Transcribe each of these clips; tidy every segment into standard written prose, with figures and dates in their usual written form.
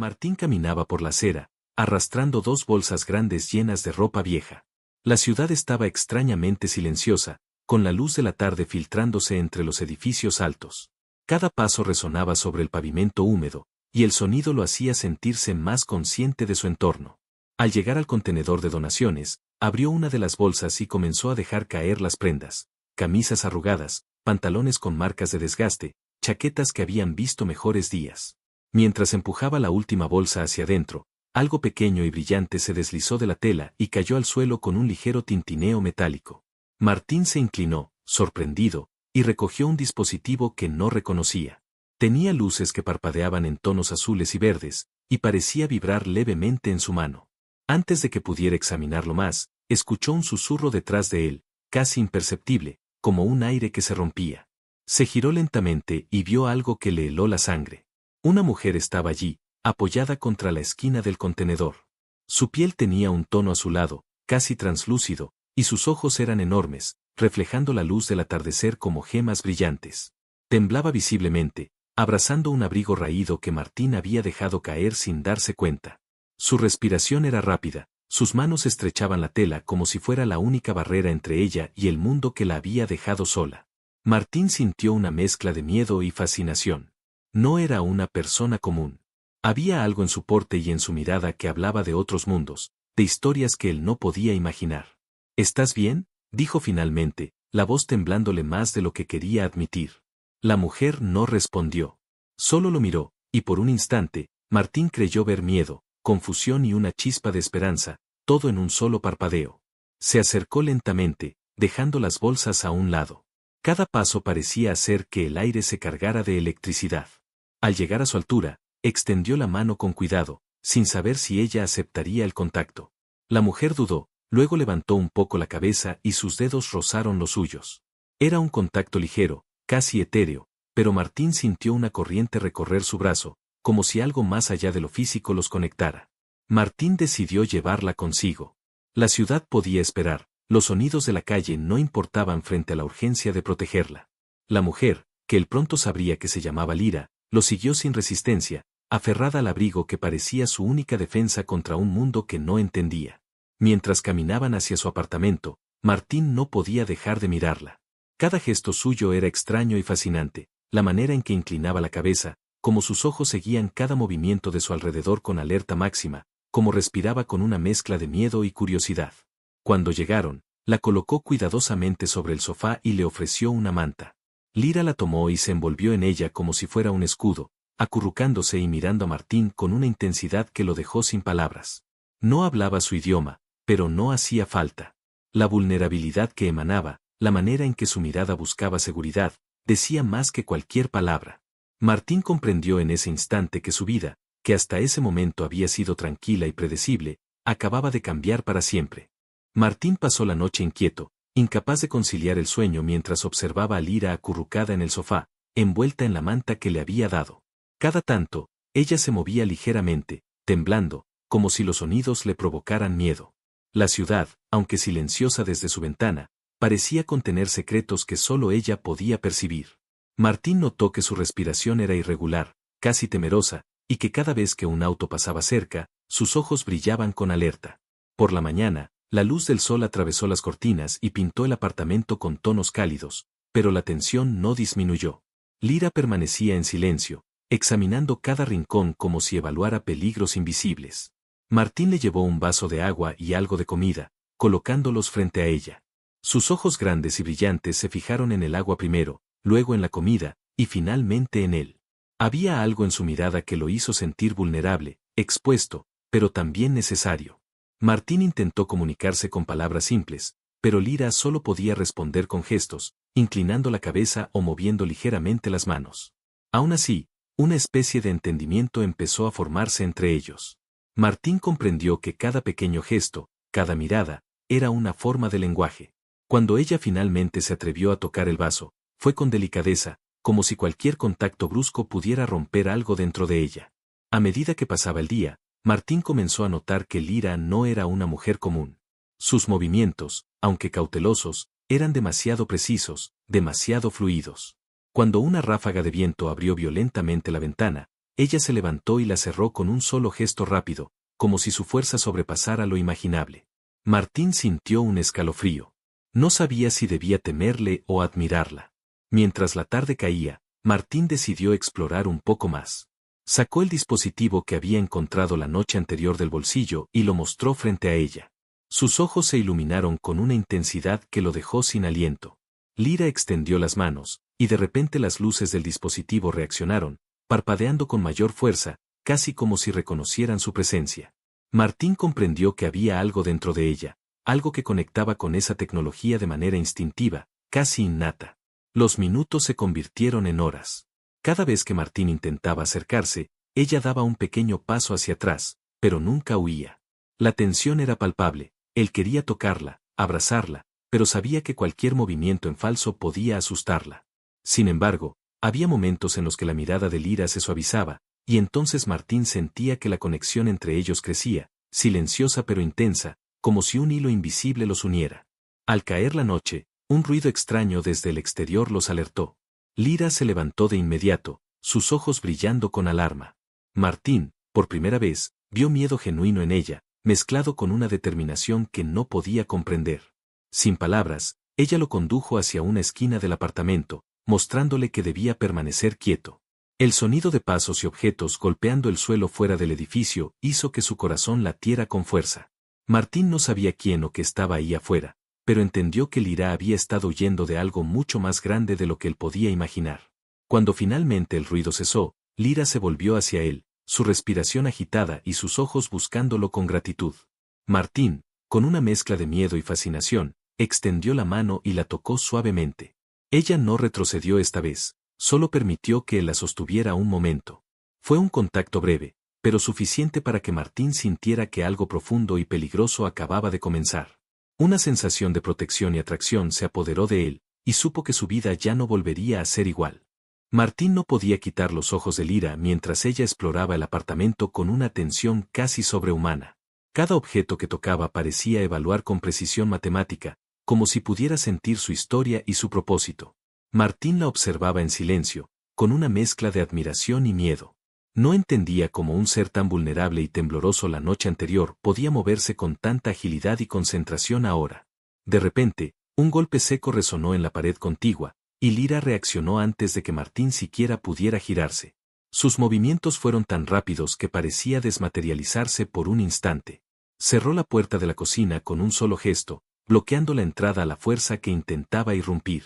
Martín caminaba por la acera, arrastrando dos bolsas grandes llenas de ropa vieja. La ciudad estaba extrañamente silenciosa, con la luz de la tarde filtrándose entre los edificios altos. Cada paso resonaba sobre el pavimento húmedo, y el sonido lo hacía sentirse más consciente de su entorno. Al llegar al contenedor de donaciones, abrió una de las bolsas y comenzó a dejar caer las prendas: camisas arrugadas, pantalones con marcas de desgaste, chaquetas que habían visto mejores días. Mientras empujaba la última bolsa hacia adentro, algo pequeño y brillante se deslizó de la tela y cayó al suelo con un ligero tintineo metálico. Martín se inclinó, sorprendido, y recogió un dispositivo que no reconocía. Tenía luces que parpadeaban en tonos azules y verdes, y parecía vibrar levemente en su mano. Antes de que pudiera examinarlo más, escuchó un susurro detrás de él, casi imperceptible, como un aire que se rompía. Se giró lentamente y vio algo que le heló la sangre. Una mujer estaba allí, apoyada contra la esquina del contenedor. Su piel tenía un tono azulado, casi translúcido, y sus ojos eran enormes, reflejando la luz del atardecer como gemas brillantes. Temblaba visiblemente, abrazando un abrigo raído que Martín había dejado caer sin darse cuenta. Su respiración era rápida, sus manos estrechaban la tela como si fuera la única barrera entre ella y el mundo que la había dejado sola. Martín sintió una mezcla de miedo y fascinación. No era una persona común. Había algo en su porte y en su mirada que hablaba de otros mundos, de historias que él no podía imaginar. ¿Estás bien?, dijo finalmente, la voz temblándole más de lo que quería admitir. La mujer no respondió. Solo lo miró, y por un instante, Martín creyó ver miedo, confusión y una chispa de esperanza, todo en un solo parpadeo. Se acercó lentamente, dejando las bolsas a un lado. Cada paso parecía hacer que el aire se cargara de electricidad. Al llegar a su altura, extendió la mano con cuidado, sin saber si ella aceptaría el contacto. La mujer dudó, luego levantó un poco la cabeza y sus dedos rozaron los suyos. Era un contacto ligero, casi etéreo, pero Martín sintió una corriente recorrer su brazo, como si algo más allá de lo físico los conectara. Martín decidió llevarla consigo. La ciudad podía esperar, los sonidos de la calle no importaban frente a la urgencia de protegerla. La mujer, que él pronto sabría que se llamaba Lyra, lo siguió sin resistencia, aferrada al abrigo que parecía su única defensa contra un mundo que no entendía. Mientras caminaban hacia su apartamento, Martín no podía dejar de mirarla. Cada gesto suyo era extraño y fascinante, la manera en que inclinaba la cabeza, como sus ojos seguían cada movimiento de su alrededor con alerta máxima, como respiraba con una mezcla de miedo y curiosidad. Cuando llegaron, la colocó cuidadosamente sobre el sofá y le ofreció una manta. Lyra la tomó y se envolvió en ella como si fuera un escudo, acurrucándose y mirando a Martín con una intensidad que lo dejó sin palabras. No hablaba su idioma, pero no hacía falta. La vulnerabilidad que emanaba, la manera en que su mirada buscaba seguridad, decía más que cualquier palabra. Martín comprendió en ese instante que su vida, que hasta ese momento había sido tranquila y predecible, acababa de cambiar para siempre. Martín pasó la noche inquieto, incapaz de conciliar el sueño mientras observaba a Lyra acurrucada en el sofá, envuelta en la manta que le había dado. Cada tanto, ella se movía ligeramente, temblando, como si los sonidos le provocaran miedo. La ciudad, aunque silenciosa desde su ventana, parecía contener secretos que solo ella podía percibir. Martín notó que su respiración era irregular, casi temerosa, y que cada vez que un auto pasaba cerca, sus ojos brillaban con alerta. Por la mañana, la luz del sol atravesó las cortinas y pintó el apartamento con tonos cálidos, pero la tensión no disminuyó. Lyra permanecía en silencio, examinando cada rincón como si evaluara peligros invisibles. Martín le llevó un vaso de agua y algo de comida, colocándolos frente a ella. Sus ojos grandes y brillantes se fijaron en el agua primero, luego en la comida, y finalmente en él. Había algo en su mirada que lo hizo sentir vulnerable, expuesto, pero también necesario. Martín intentó comunicarse con palabras simples, pero Lyra solo podía responder con gestos, inclinando la cabeza o moviendo ligeramente las manos. Aún así, una especie de entendimiento empezó a formarse entre ellos. Martín comprendió que cada pequeño gesto, cada mirada, era una forma de lenguaje. Cuando ella finalmente se atrevió a tocar el vaso, fue con delicadeza, como si cualquier contacto brusco pudiera romper algo dentro de ella. A medida que pasaba el día, Martín comenzó a notar que Lyra no era una mujer común. Sus movimientos, aunque cautelosos, eran demasiado precisos, demasiado fluidos. Cuando una ráfaga de viento abrió violentamente la ventana, ella se levantó y la cerró con un solo gesto rápido, como si su fuerza sobrepasara lo imaginable. Martín sintió un escalofrío. No sabía si debía temerle o admirarla. Mientras la tarde caía, Martín decidió explorar un poco más. Sacó el dispositivo que había encontrado la noche anterior del bolsillo y lo mostró frente a ella. Sus ojos se iluminaron con una intensidad que lo dejó sin aliento. Lyra extendió las manos, y de repente las luces del dispositivo reaccionaron, parpadeando con mayor fuerza, casi como si reconocieran su presencia. Martín comprendió que había algo dentro de ella, algo que conectaba con esa tecnología de manera instintiva, casi innata. Los minutos se convirtieron en horas. Cada vez que Martín intentaba acercarse, ella daba un pequeño paso hacia atrás, pero nunca huía. La tensión era palpable, él quería tocarla, abrazarla, pero sabía que cualquier movimiento en falso podía asustarla. Sin embargo, había momentos en los que la mirada de Lyra se suavizaba, y entonces Martín sentía que la conexión entre ellos crecía, silenciosa pero intensa, como si un hilo invisible los uniera. Al caer la noche, un ruido extraño desde el exterior los alertó. Lyra se levantó de inmediato, sus ojos brillando con alarma. Martín, por primera vez, vio miedo genuino en ella, mezclado con una determinación que no podía comprender. Sin palabras, ella lo condujo hacia una esquina del apartamento, mostrándole que debía permanecer quieto. El sonido de pasos y objetos golpeando el suelo fuera del edificio hizo que su corazón latiera con fuerza. Martín no sabía quién o qué estaba ahí afuera, pero entendió que Lyra había estado huyendo de algo mucho más grande de lo que él podía imaginar. Cuando finalmente el ruido cesó, Lyra se volvió hacia él, su respiración agitada y sus ojos buscándolo con gratitud. Martín, con una mezcla de miedo y fascinación, extendió la mano y la tocó suavemente. Ella no retrocedió esta vez, solo permitió que él la sostuviera un momento. Fue un contacto breve, pero suficiente para que Martín sintiera que algo profundo y peligroso acababa de comenzar. Una sensación de protección y atracción se apoderó de él, y supo que su vida ya no volvería a ser igual. Martín no podía quitar los ojos de Lyra mientras ella exploraba el apartamento con una atención casi sobrehumana. Cada objeto que tocaba parecía evaluar con precisión matemática, como si pudiera sentir su historia y su propósito. Martín la observaba en silencio, con una mezcla de admiración y miedo. No entendía cómo un ser tan vulnerable y tembloroso la noche anterior podía moverse con tanta agilidad y concentración ahora. De repente, un golpe seco resonó en la pared contigua, y Lyra reaccionó antes de que Martín siquiera pudiera girarse. Sus movimientos fueron tan rápidos que parecía desmaterializarse por un instante. Cerró la puerta de la cocina con un solo gesto, bloqueando la entrada a la fuerza que intentaba irrumpir.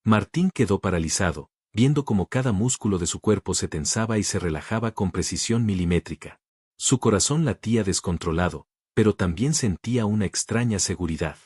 Martín quedó paralizado, viendo cómo cada músculo de su cuerpo se tensaba y se relajaba con precisión milimétrica. Su corazón latía descontrolado, pero también sentía una extraña seguridad.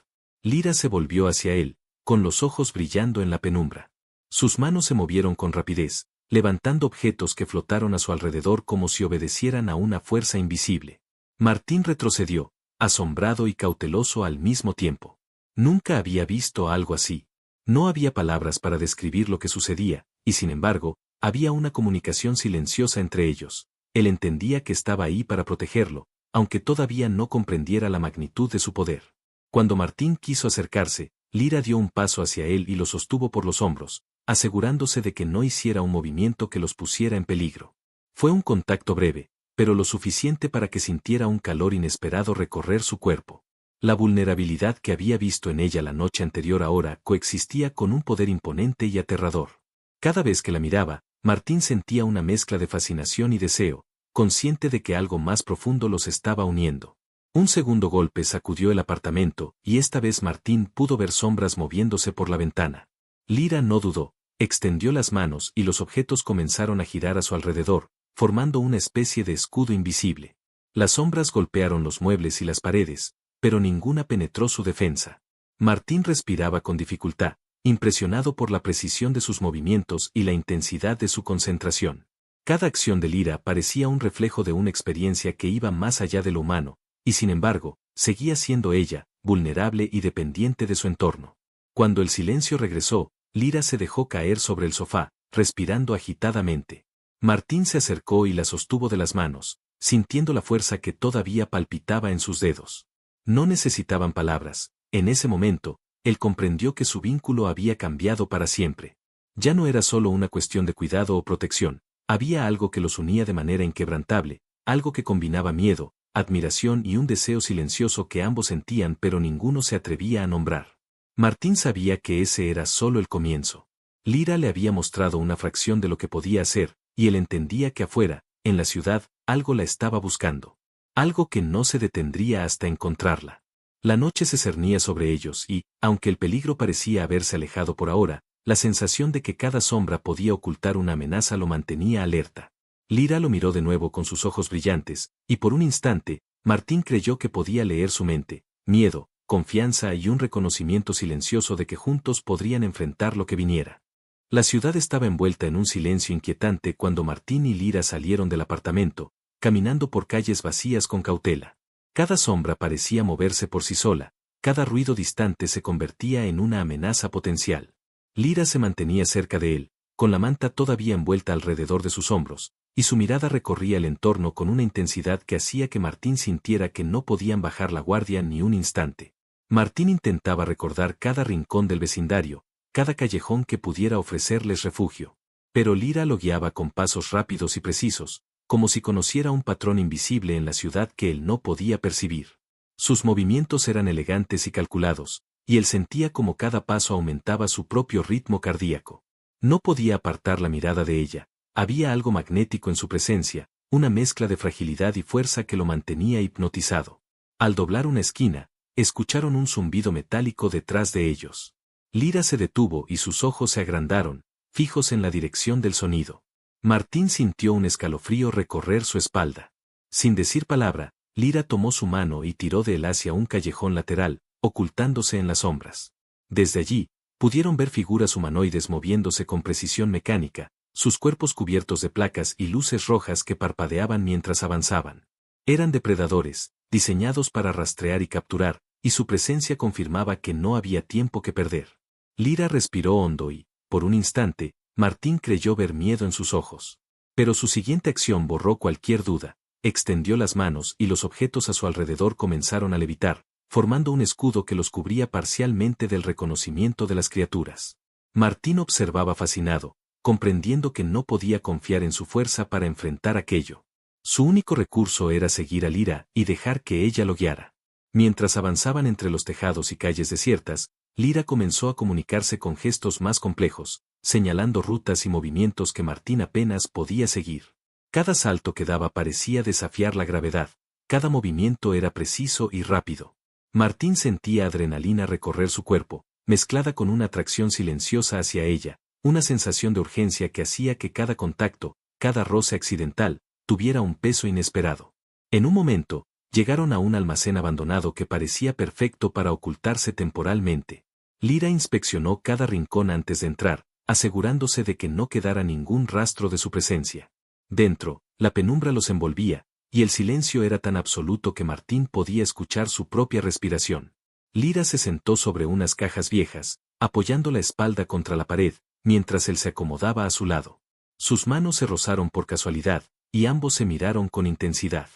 Lyra se volvió hacia él, con los ojos brillando en la penumbra. Sus manos se movieron con rapidez, levantando objetos que flotaron a su alrededor como si obedecieran a una fuerza invisible. Martín retrocedió, asombrado y cauteloso al mismo tiempo. Nunca había visto algo así. No había palabras para describir lo que sucedía, y sin embargo, había una comunicación silenciosa entre ellos. Él entendía que estaba ahí para protegerlo, aunque todavía no comprendiera la magnitud de su poder. Cuando Martín quiso acercarse, Lyra dio un paso hacia él y lo sostuvo por los hombros, asegurándose de que no hiciera un movimiento que los pusiera en peligro. Fue un contacto breve, pero lo suficiente para que sintiera un calor inesperado recorrer su cuerpo. La vulnerabilidad que había visto en ella la noche anterior ahora coexistía con un poder imponente y aterrador. Cada vez que la miraba, Martín sentía una mezcla de fascinación y deseo, consciente de que algo más profundo los estaba uniendo. Un segundo golpe sacudió el apartamento, y esta vez Martín pudo ver sombras moviéndose por la ventana. Lyra no dudó, extendió las manos y los objetos comenzaron a girar a su alrededor, formando una especie de escudo invisible. Las sombras golpearon los muebles y las paredes, pero ninguna penetró su defensa. Martín respiraba con dificultad, impresionado por la precisión de sus movimientos y la intensidad de su concentración. Cada acción de Lyra parecía un reflejo de una experiencia que iba más allá de lo humano, y sin embargo, seguía siendo ella, vulnerable y dependiente de su entorno. Cuando el silencio regresó, Lyra se dejó caer sobre el sofá, respirando agitadamente. Martín se acercó y la sostuvo de las manos, sintiendo la fuerza que todavía palpitaba en sus dedos. No necesitaban palabras. En ese momento, él comprendió que su vínculo había cambiado para siempre. Ya no era solo una cuestión de cuidado o protección, Había algo que los unía de manera inquebrantable, algo que combinaba miedo, admiración y un deseo silencioso que ambos sentían pero ninguno se atrevía a nombrar. Martín sabía que ese era solo el comienzo. Lyra le había mostrado una fracción de lo que podía hacer, y él entendía que afuera, en la ciudad, algo la estaba buscando. Algo que no se detendría hasta encontrarla. La noche se cernía sobre ellos y, aunque el peligro parecía haberse alejado por ahora, la sensación de que cada sombra podía ocultar una amenaza lo mantenía alerta. Lyra lo miró de nuevo con sus ojos brillantes, y por un instante, Martín creyó que podía leer su mente, miedo, confianza y un reconocimiento silencioso de que juntos podrían enfrentar lo que viniera. La ciudad estaba envuelta en un silencio inquietante cuando Martín y Lyra salieron del apartamento, caminando por calles vacías con cautela. Cada sombra parecía moverse por sí sola, cada ruido distante se convertía en una amenaza potencial. Lyra se mantenía cerca de él, con la manta todavía envuelta alrededor de sus hombros, y su mirada recorría el entorno con una intensidad que hacía que Martín sintiera que no podían bajar la guardia ni un instante. Martín intentaba recordar cada rincón del vecindario, cada callejón que pudiera ofrecerles refugio. Pero Lyra lo guiaba con pasos rápidos y precisos, como si conociera un patrón invisible en la ciudad que él no podía percibir. Sus movimientos eran elegantes y calculados, y él sentía como cada paso aumentaba su propio ritmo cardíaco. No podía apartar la mirada de ella, había algo magnético en su presencia, una mezcla de fragilidad y fuerza que lo mantenía hipnotizado. Al doblar una esquina, escucharon un zumbido metálico detrás de ellos. Lyra se detuvo y sus ojos se agrandaron, fijos en la dirección del sonido. Martín sintió un escalofrío recorrer su espalda. Sin decir palabra, Lyra tomó su mano y tiró de él hacia un callejón lateral, ocultándose en las sombras. Desde allí, pudieron ver figuras humanoides moviéndose con precisión mecánica, sus cuerpos cubiertos de placas y luces rojas que parpadeaban mientras avanzaban. Eran depredadores, diseñados para rastrear y capturar, y su presencia confirmaba que no había tiempo que perder. Lyra respiró hondo y, por un instante, Martín creyó ver miedo en sus ojos. Pero su siguiente acción borró cualquier duda, extendió las manos y los objetos a su alrededor comenzaron a levitar, formando un escudo que los cubría parcialmente del reconocimiento de las criaturas. Martín observaba fascinado, comprendiendo que no podía confiar en su fuerza para enfrentar aquello. Su único recurso era seguir a Lyra y dejar que ella lo guiara. Mientras avanzaban entre los tejados y calles desiertas, Lyra comenzó a comunicarse con gestos más complejos, señalando rutas y movimientos que Martín apenas podía seguir. Cada salto que daba parecía desafiar la gravedad, cada movimiento era preciso y rápido. Martín sentía adrenalina recorrer su cuerpo, mezclada con una atracción silenciosa hacia ella, una sensación de urgencia que hacía que cada contacto, cada roce accidental, tuviera un peso inesperado. En un momento, llegaron a un almacén abandonado que parecía perfecto para ocultarse temporalmente. Lyra inspeccionó cada rincón antes de entrar, asegurándose de que no quedara ningún rastro de su presencia. Dentro, la penumbra los envolvía, y el silencio era tan absoluto que Martín podía escuchar su propia respiración. Lyra se sentó sobre unas cajas viejas, apoyando la espalda contra la pared, mientras él se acomodaba a su lado. Sus manos se rozaron por casualidad, y ambos se miraron con intensidad.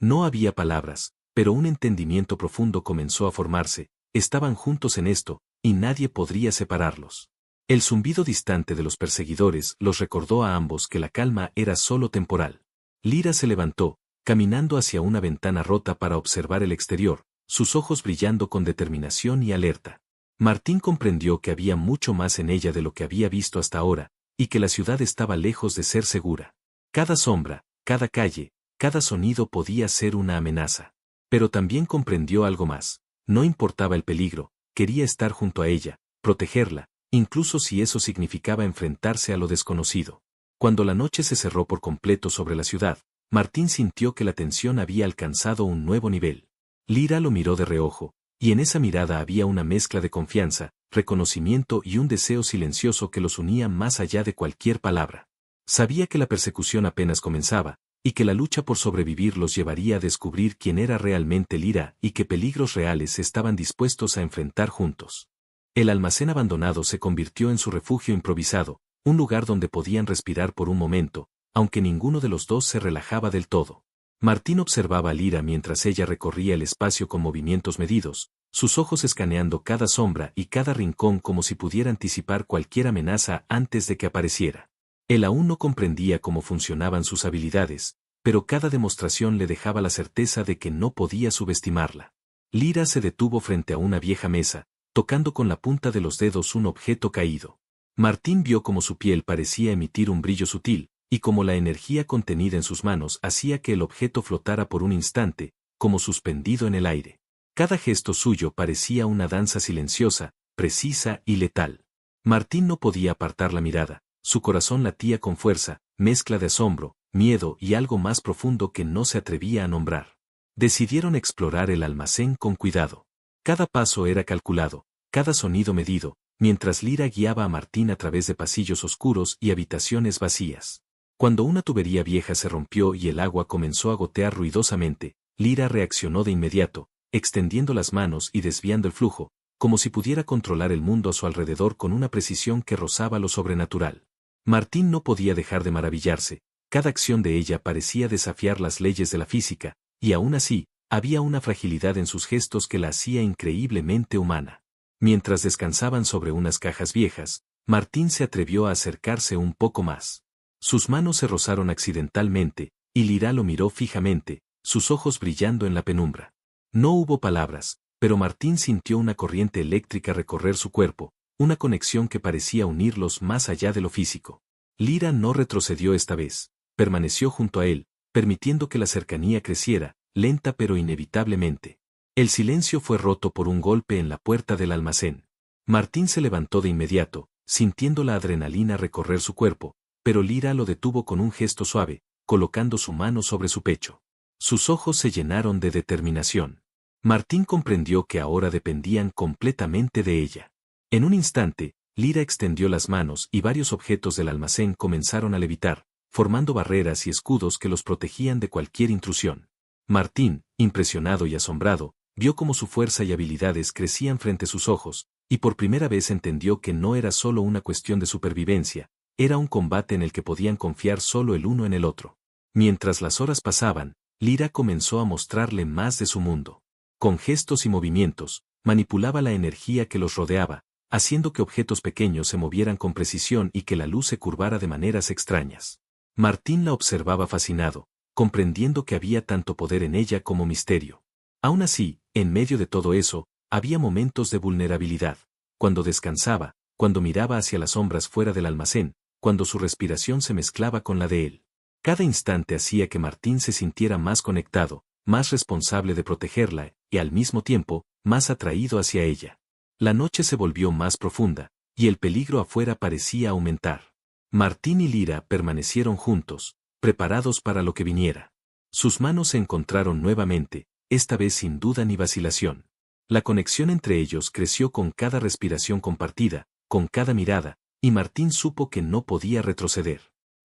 No había palabras, pero un entendimiento profundo comenzó a formarse, estaban juntos en esto, y nadie podría separarlos. El zumbido distante de los perseguidores los recordó a ambos que la calma era solo temporal. Lyra se levantó, caminando hacia una ventana rota para observar el exterior, sus ojos brillando con determinación y alerta. Martín comprendió que había mucho más en ella de lo que había visto hasta ahora, y que la ciudad estaba lejos de ser segura. Cada sombra, cada calle, cada sonido podía ser una amenaza. Pero también comprendió algo más. No importaba el peligro, quería estar junto a ella, protegerla, incluso si eso significaba enfrentarse a lo desconocido. Cuando la noche se cerró por completo sobre la ciudad, Martín sintió que la tensión había alcanzado un nuevo nivel. Lyra lo miró de reojo, y en esa mirada había una mezcla de confianza, reconocimiento y un deseo silencioso que los unía más allá de cualquier palabra. Sabía que la persecución apenas comenzaba, y que la lucha por sobrevivir los llevaría a descubrir quién era realmente Lyra y qué peligros reales estaban dispuestos a enfrentar juntos. El almacén abandonado se convirtió en su refugio improvisado, un lugar donde podían respirar por un momento, aunque ninguno de los dos se relajaba del todo. Martín observaba a Lyra mientras ella recorría el espacio con movimientos medidos, sus ojos escaneando cada sombra y cada rincón como si pudiera anticipar cualquier amenaza antes de que apareciera. Él aún no comprendía cómo funcionaban sus habilidades, pero cada demostración le dejaba la certeza de que no podía subestimarla. Lyra se detuvo frente a una vieja mesa, tocando con la punta de los dedos un objeto caído. Martín vio cómo su piel parecía emitir un brillo sutil, y cómo la energía contenida en sus manos hacía que el objeto flotara por un instante, como suspendido en el aire. Cada gesto suyo parecía una danza silenciosa, precisa y letal. Martín no podía apartar la mirada, su corazón latía con fuerza, mezcla de asombro, miedo y algo más profundo que no se atrevía a nombrar. Decidieron explorar el almacén con cuidado. Cada paso era calculado, cada sonido medido, mientras Lyra guiaba a Martín a través de pasillos oscuros y habitaciones vacías. Cuando una tubería vieja se rompió y el agua comenzó a gotear ruidosamente, Lyra reaccionó de inmediato, extendiendo las manos y desviando el flujo, como si pudiera controlar el mundo a su alrededor con una precisión que rozaba lo sobrenatural. Martín no podía dejar de maravillarse, cada acción de ella parecía desafiar las leyes de la física, y aún así, había una fragilidad en sus gestos que la hacía increíblemente humana. Mientras descansaban sobre unas cajas viejas, Martín se atrevió a acercarse un poco más. Sus manos se rozaron accidentalmente, y Lyra lo miró fijamente, sus ojos brillando en la penumbra. No hubo palabras, pero Martín sintió una corriente eléctrica recorrer su cuerpo, una conexión que parecía unirlos más allá de lo físico. Lyra no retrocedió esta vez, permaneció junto a él, permitiendo que la cercanía creciera, lenta pero inevitablemente. El silencio fue roto por un golpe en la puerta del almacén. Martín se levantó de inmediato, sintiendo la adrenalina recorrer su cuerpo, pero Lyra lo detuvo con un gesto suave, colocando su mano sobre su pecho. Sus ojos se llenaron de determinación. Martín comprendió que ahora dependían completamente de ella. En un instante, Lyra extendió las manos y varios objetos del almacén comenzaron a levitar, formando barreras y escudos que los protegían de cualquier intrusión. Martín, impresionado y asombrado, vio cómo su fuerza y habilidades crecían frente a sus ojos, y por primera vez entendió que no era solo una cuestión de supervivencia, era un combate en el que podían confiar solo el uno en el otro. Mientras las horas pasaban, Lyra comenzó a mostrarle más de su mundo. Con gestos y movimientos, manipulaba la energía que los rodeaba, haciendo que objetos pequeños se movieran con precisión y que la luz se curvara de maneras extrañas. Martín la observaba fascinado, comprendiendo que había tanto poder en ella como misterio. Aún así, en medio de todo eso, había momentos de vulnerabilidad, cuando descansaba, cuando miraba hacia las sombras fuera del almacén, cuando su respiración se mezclaba con la de él. Cada instante hacía que Martín se sintiera más conectado, más responsable de protegerla, y al mismo tiempo, más atraído hacia ella. La noche se volvió más profunda, y el peligro afuera parecía aumentar. Martín y Lyra permanecieron juntos, preparados para lo que viniera. Sus manos se encontraron nuevamente, esta vez sin duda ni vacilación. La conexión entre ellos creció con cada respiración compartida, con cada mirada, y Martín supo que no podía retroceder.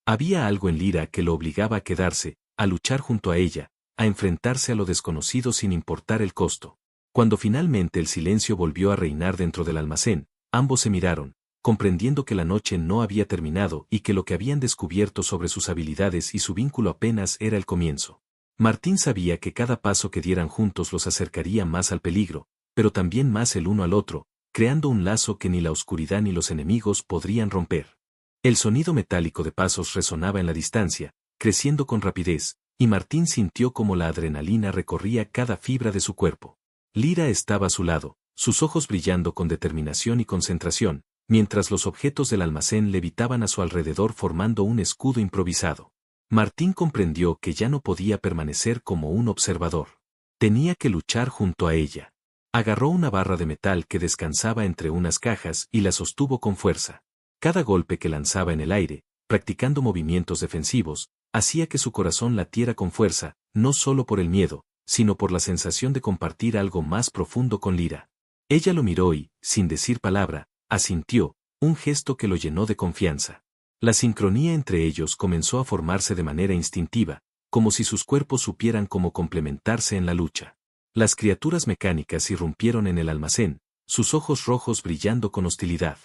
Había algo en Lyra que lo obligaba a quedarse, a luchar junto a ella, a enfrentarse a lo desconocido sin importar el costo. Cuando finalmente el silencio volvió a reinar dentro del almacén, ambos se miraron, comprendiendo que la noche no había terminado y que lo que habían descubierto sobre sus habilidades y su vínculo apenas era el comienzo. Martín sabía que cada paso que dieran juntos los acercaría más al peligro, pero también más el uno al otro, creando un lazo que ni la oscuridad ni los enemigos podrían romper. El sonido metálico de pasos resonaba en la distancia, creciendo con rapidez, y Martín sintió como la adrenalina recorría cada fibra de su cuerpo. Lyra estaba a su lado, sus ojos brillando con determinación y concentración, mientras los objetos del almacén levitaban a su alrededor formando un escudo improvisado. Martín comprendió que ya no podía permanecer como un observador. Tenía que luchar junto a ella. Agarró una barra de metal que descansaba entre unas cajas y la sostuvo con fuerza. Cada golpe que lanzaba en el aire, practicando movimientos defensivos, hacía que su corazón latiera con fuerza, no solo por el miedo, sino por la sensación de compartir algo más profundo con Lyra. Ella lo miró y, sin decir palabra, asintió, un gesto que lo llenó de confianza. La sincronía entre ellos comenzó a formarse de manera instintiva, como si sus cuerpos supieran cómo complementarse en la lucha. Las criaturas mecánicas irrumpieron en el almacén, sus ojos rojos brillando con hostilidad.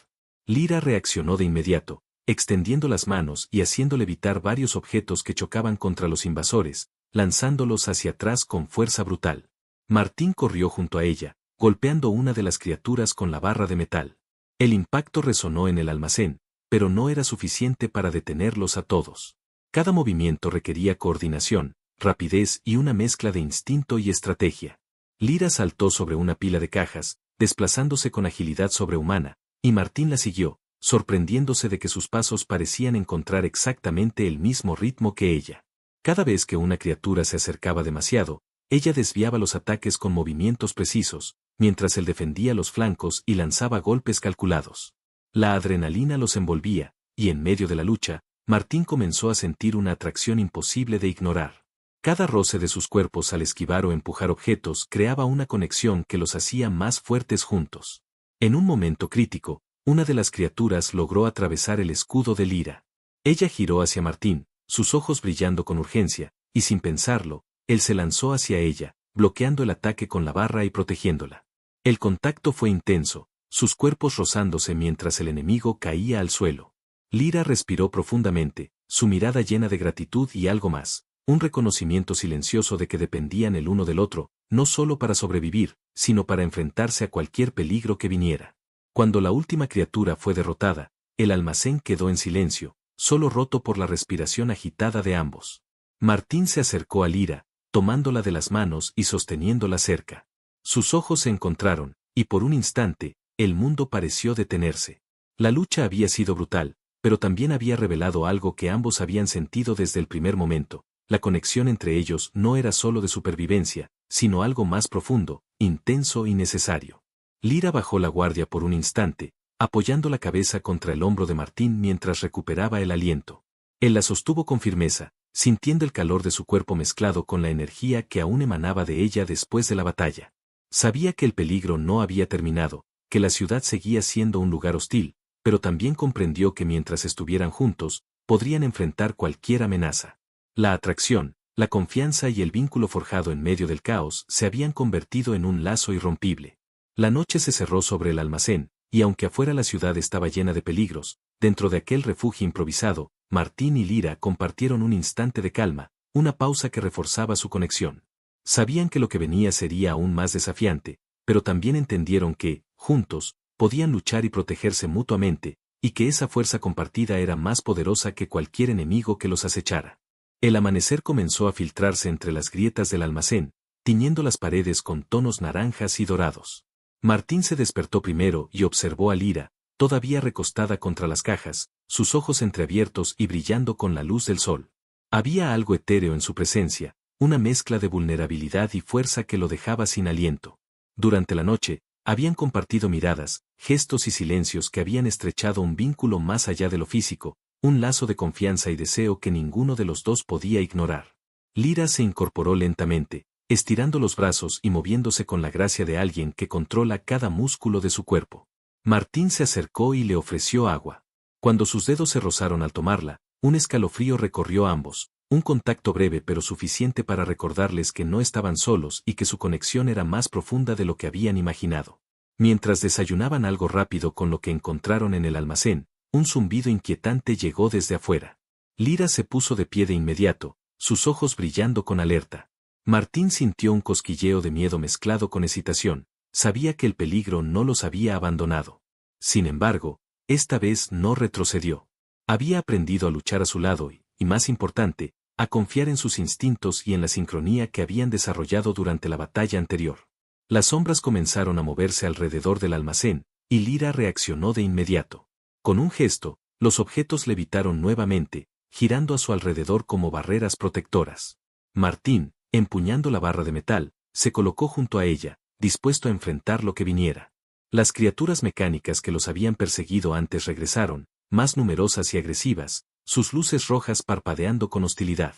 Lyra reaccionó de inmediato, extendiendo las manos y haciendo levitar varios objetos que chocaban contra los invasores, lanzándolos hacia atrás con fuerza brutal. Martín corrió junto a ella, golpeando una de las criaturas con la barra de metal. El impacto resonó en el almacén, pero no era suficiente para detenerlos a todos. Cada movimiento requería coordinación, rapidez y una mezcla de instinto y estrategia. Lyra saltó sobre una pila de cajas, desplazándose con agilidad sobrehumana, y Martín la siguió, sorprendiéndose de que sus pasos parecían encontrar exactamente el mismo ritmo que ella. Cada vez que una criatura se acercaba demasiado, ella desviaba los ataques con movimientos precisos, mientras él defendía los flancos y lanzaba golpes calculados. La adrenalina los envolvía, y en medio de la lucha, Martín comenzó a sentir una atracción imposible de ignorar. Cada roce de sus cuerpos al esquivar o empujar objetos creaba una conexión que los hacía más fuertes juntos. En un momento crítico, una de las criaturas logró atravesar el escudo de Lyra. Ella giró hacia Martín, sus ojos brillando con urgencia, y sin pensarlo, él se lanzó hacia ella, bloqueando el ataque con la barra y protegiéndola. El contacto fue intenso, sus cuerpos rozándose mientras el enemigo caía al suelo. Lyra respiró profundamente, su mirada llena de gratitud y algo más, un reconocimiento silencioso de que dependían el uno del otro, no solo para sobrevivir, sino para enfrentarse a cualquier peligro que viniera. Cuando la última criatura fue derrotada, el almacén quedó en silencio, solo roto por la respiración agitada de ambos. Martín se acercó a Lyra, tomándola de las manos y sosteniéndola cerca. Sus ojos se encontraron, y por un instante, el mundo pareció detenerse. La lucha había sido brutal, pero también había revelado algo que ambos habían sentido desde el primer momento. La conexión entre ellos no era solo de supervivencia, sino algo más profundo, intenso y necesario. Lyra bajó la guardia por un instante, apoyando la cabeza contra el hombro de Martín mientras recuperaba el aliento. Él la sostuvo con firmeza, sintiendo el calor de su cuerpo mezclado con la energía que aún emanaba de ella después de la batalla. Sabía que el peligro no había terminado, que la ciudad seguía siendo un lugar hostil, pero también comprendió que mientras estuvieran juntos, podrían enfrentar cualquier amenaza. La atracción, la confianza y el vínculo forjado en medio del caos se habían convertido en un lazo irrompible. La noche se cerró sobre el almacén, y aunque afuera la ciudad estaba llena de peligros, dentro de aquel refugio improvisado, Martín y Lyra compartieron un instante de calma, una pausa que reforzaba su conexión. Sabían que lo que venía sería aún más desafiante, pero también entendieron que, juntos, podían luchar y protegerse mutuamente, y que esa fuerza compartida era más poderosa que cualquier enemigo que los acechara. El amanecer comenzó a filtrarse entre las grietas del almacén, tiñendo las paredes con tonos naranjas y dorados. Martín se despertó primero y observó a Lyra, todavía recostada contra las cajas, sus ojos entreabiertos y brillando con la luz del sol. Había algo etéreo en su presencia, una mezcla de vulnerabilidad y fuerza que lo dejaba sin aliento. Durante la noche, habían compartido miradas, gestos y silencios que habían estrechado un vínculo más allá de lo físico, un lazo de confianza y deseo que ninguno de los dos podía ignorar. Lyra se incorporó lentamente, estirando los brazos y moviéndose con la gracia de alguien que controla cada músculo de su cuerpo. Martín se acercó y le ofreció agua. Cuando sus dedos se rozaron al tomarla, un escalofrío recorrió a ambos, un contacto breve pero suficiente para recordarles que no estaban solos y que su conexión era más profunda de lo que habían imaginado. Mientras desayunaban algo rápido con lo que encontraron en el almacén, un zumbido inquietante llegó desde afuera. Lyra se puso de pie de inmediato, sus ojos brillando con alerta. Martín sintió un cosquilleo de miedo mezclado con excitación, sabía que el peligro no los había abandonado. Sin embargo, esta vez no retrocedió. Había aprendido a luchar a su lado y más importante, a confiar en sus instintos y en la sincronía que habían desarrollado durante la batalla anterior. Las sombras comenzaron a moverse alrededor del almacén, y Lyra reaccionó de inmediato. Con un gesto, los objetos levitaron nuevamente, girando a su alrededor como barreras protectoras. Martín, empuñando la barra de metal, se colocó junto a ella, dispuesto a enfrentar lo que viniera. Las criaturas mecánicas que los habían perseguido antes regresaron, más numerosas y agresivas, sus luces rojas parpadeando con hostilidad.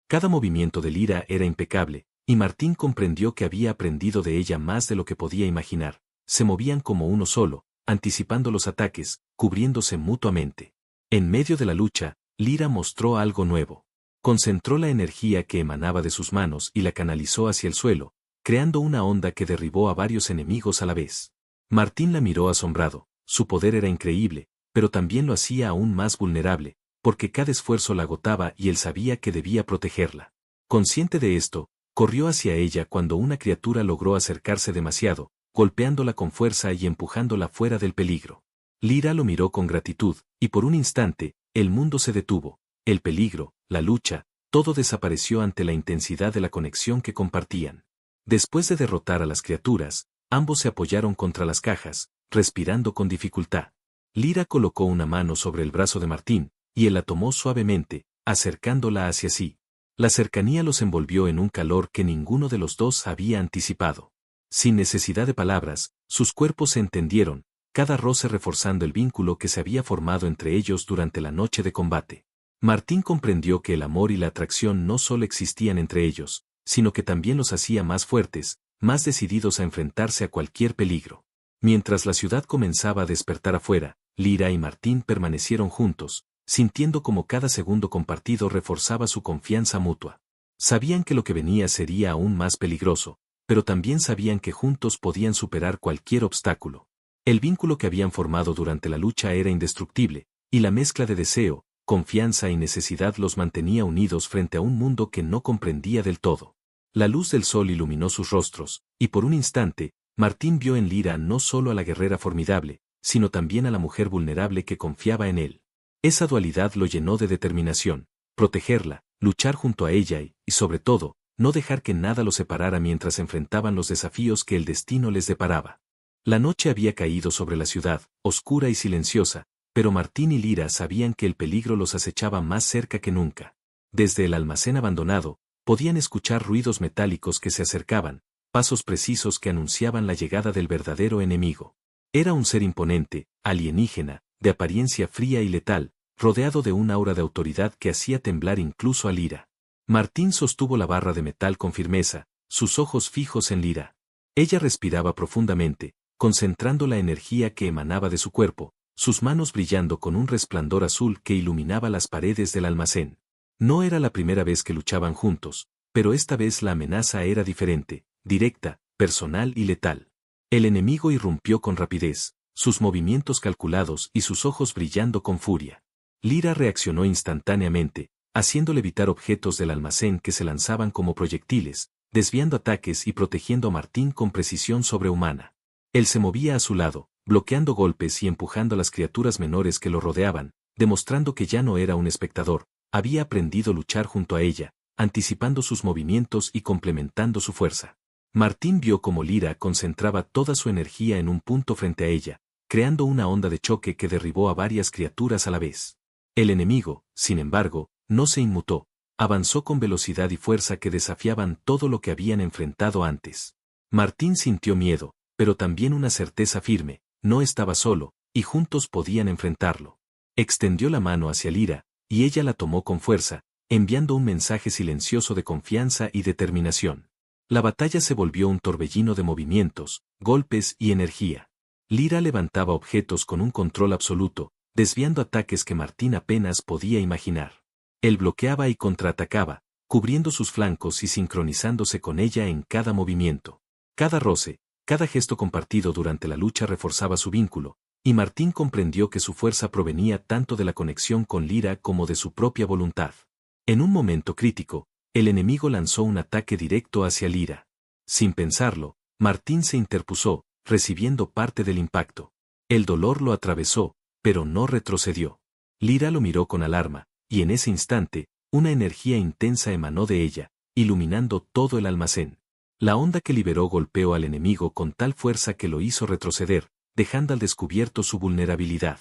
Cada movimiento de Lyra era impecable, y Martín comprendió que había aprendido de ella más de lo que podía imaginar. Se movían como uno solo, anticipando los ataques, cubriéndose mutuamente. En medio de la lucha, Lyra mostró algo nuevo. Concentró la energía que emanaba de sus manos y la canalizó hacia el suelo, creando una onda que derribó a varios enemigos a la vez. Martín la miró asombrado, su poder era increíble, pero también lo hacía aún más vulnerable, porque cada esfuerzo la agotaba y él sabía que debía protegerla. Consciente de esto, corrió hacia ella cuando una criatura logró acercarse demasiado, golpeándola con fuerza y empujándola fuera del peligro. Lyra lo miró con gratitud, y por un instante, el mundo se detuvo. El peligro, la lucha, todo desapareció ante la intensidad de la conexión que compartían. Después de derrotar a las criaturas, ambos se apoyaron contra las cajas, respirando con dificultad. Lyra colocó una mano sobre el brazo de Martín, y él la tomó suavemente, acercándola hacia sí. La cercanía los envolvió en un calor que ninguno de los dos había anticipado. Sin necesidad de palabras, sus cuerpos se entendieron, cada roce reforzando el vínculo que se había formado entre ellos durante la noche de combate. Martín comprendió que el amor y la atracción no solo existían entre ellos, sino que también los hacía más fuertes, más decididos a enfrentarse a cualquier peligro. Mientras la ciudad comenzaba a despertar afuera, Lyra y Martín permanecieron juntos, sintiendo como cada segundo compartido reforzaba su confianza mutua. Sabían que lo que venía sería aún más peligroso, pero también sabían que juntos podían superar cualquier obstáculo. El vínculo que habían formado durante la lucha era indestructible, y la mezcla de deseo, confianza y necesidad los mantenía unidos frente a un mundo que no comprendía del todo. La luz del sol iluminó sus rostros, y por un instante, Martín vio en Lyra no solo a la guerrera formidable, sino también a la mujer vulnerable que confiaba en él. Esa dualidad lo llenó de determinación, protegerla, luchar junto a ella y, sobre todo, no dejar que nada los separara mientras enfrentaban los desafíos que el destino les deparaba. La noche había caído sobre la ciudad, oscura y silenciosa, pero Martín y Lyra sabían que el peligro los acechaba más cerca que nunca. Desde el almacén abandonado, podían escuchar ruidos metálicos que se acercaban, pasos precisos que anunciaban la llegada del verdadero enemigo. Era un ser imponente, alienígena, de apariencia fría y letal, rodeado de un aura de autoridad que hacía temblar incluso a Lyra. Martín sostuvo la barra de metal con firmeza, sus ojos fijos en Lyra. Ella respiraba profundamente, concentrando la energía que emanaba de su cuerpo, sus manos brillando con un resplandor azul que iluminaba las paredes del almacén. No era la primera vez que luchaban juntos, pero esta vez la amenaza era diferente, directa, personal y letal. El enemigo irrumpió con rapidez, sus movimientos calculados y sus ojos brillando con furia. Lyra reaccionó instantáneamente, haciendo levitar objetos del almacén que se lanzaban como proyectiles, desviando ataques y protegiendo a Martín con precisión sobrehumana. Él se movía a su lado, bloqueando golpes y empujando a las criaturas menores que lo rodeaban, demostrando que ya no era un espectador, había aprendido a luchar junto a ella, anticipando sus movimientos y complementando su fuerza. Martín vio cómo Lyra concentraba toda su energía en un punto frente a ella, creando una onda de choque que derribó a varias criaturas a la vez. El enemigo, sin embargo, no se inmutó, avanzó con velocidad y fuerza que desafiaban todo lo que habían enfrentado antes. Martín sintió miedo, pero también una certeza firme, no estaba solo, y juntos podían enfrentarlo. Extendió la mano hacia Lyra, y ella la tomó con fuerza, enviando un mensaje silencioso de confianza y determinación. La batalla se volvió un torbellino de movimientos, golpes y energía. Lyra levantaba objetos con un control absoluto, desviando ataques que Martín apenas podía imaginar. Él bloqueaba y contraatacaba, cubriendo sus flancos y sincronizándose con ella en cada movimiento. Cada roce, cada gesto compartido durante la lucha reforzaba su vínculo, y Martín comprendió que su fuerza provenía tanto de la conexión con Lyra como de su propia voluntad. En un momento crítico, el enemigo lanzó un ataque directo hacia Lyra. Sin pensarlo, Martín se interpuso, recibiendo parte del impacto. El dolor lo atravesó, pero no retrocedió. Lyra lo miró con alarma, y en ese instante, una energía intensa emanó de ella, iluminando todo el almacén. La onda que liberó golpeó al enemigo con tal fuerza que lo hizo retroceder, dejando al descubierto su vulnerabilidad.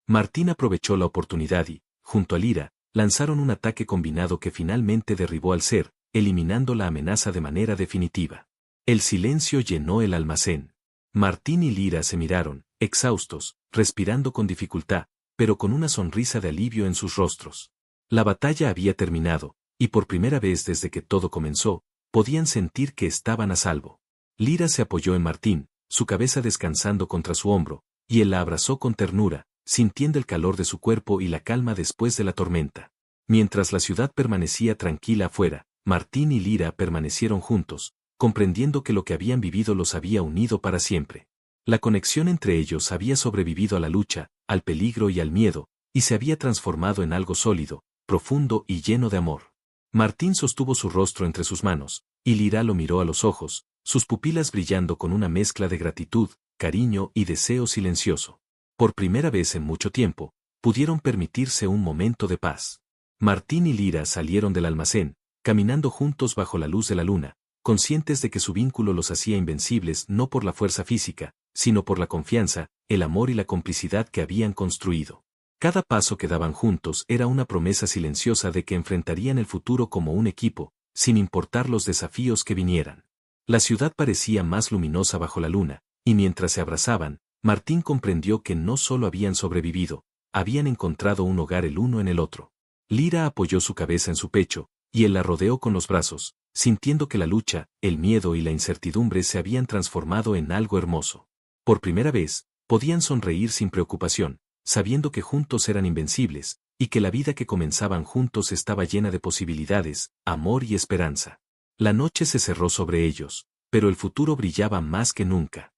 Martín aprovechó la oportunidad y, junto a Lyra, lanzaron un ataque combinado que finalmente derribó al ser, eliminando la amenaza de manera definitiva. El silencio llenó el almacén. Martín y Lyra se miraron, exhaustos, respirando con dificultad, pero con una sonrisa de alivio en sus rostros. La batalla había terminado, y por primera vez desde que todo comenzó, podían sentir que estaban a salvo. Lyra se apoyó en Martín, su cabeza descansando contra su hombro, y él la abrazó con ternura, sintiendo el calor de su cuerpo y la calma después de la tormenta. Mientras la ciudad permanecía tranquila afuera, Martín y Lyra permanecieron juntos, comprendiendo que lo que habían vivido los había unido para siempre. La conexión entre ellos había sobrevivido a la lucha, al peligro y al miedo, y se había transformado en algo sólido, profundo y lleno de amor. Martín sostuvo su rostro entre sus manos, y Lyra lo miró a los ojos, sus pupilas brillando con una mezcla de gratitud, cariño y deseo silencioso. Por primera vez en mucho tiempo, pudieron permitirse un momento de paz. Martín y Lira salieron del almacén, caminando juntos bajo la luz de la luna, conscientes de que su vínculo los hacía invencibles no por la fuerza física, sino por la confianza, el amor y la complicidad que habían construido. Cada paso que daban juntos era una promesa silenciosa de que enfrentarían el futuro como un equipo, sin importar los desafíos que vinieran. La ciudad parecía más luminosa bajo la luna, y mientras se abrazaban, Martín comprendió que no solo habían sobrevivido, habían encontrado un hogar el uno en el otro. Lira apoyó su cabeza en su pecho, y él la rodeó con los brazos, sintiendo que la lucha, el miedo y la incertidumbre se habían transformado en algo hermoso. Por primera vez, podían sonreír sin preocupación, sabiendo que juntos eran invencibles, y que la vida que comenzaban juntos estaba llena de posibilidades, amor y esperanza. La noche se cerró sobre ellos, pero el futuro brillaba más que nunca.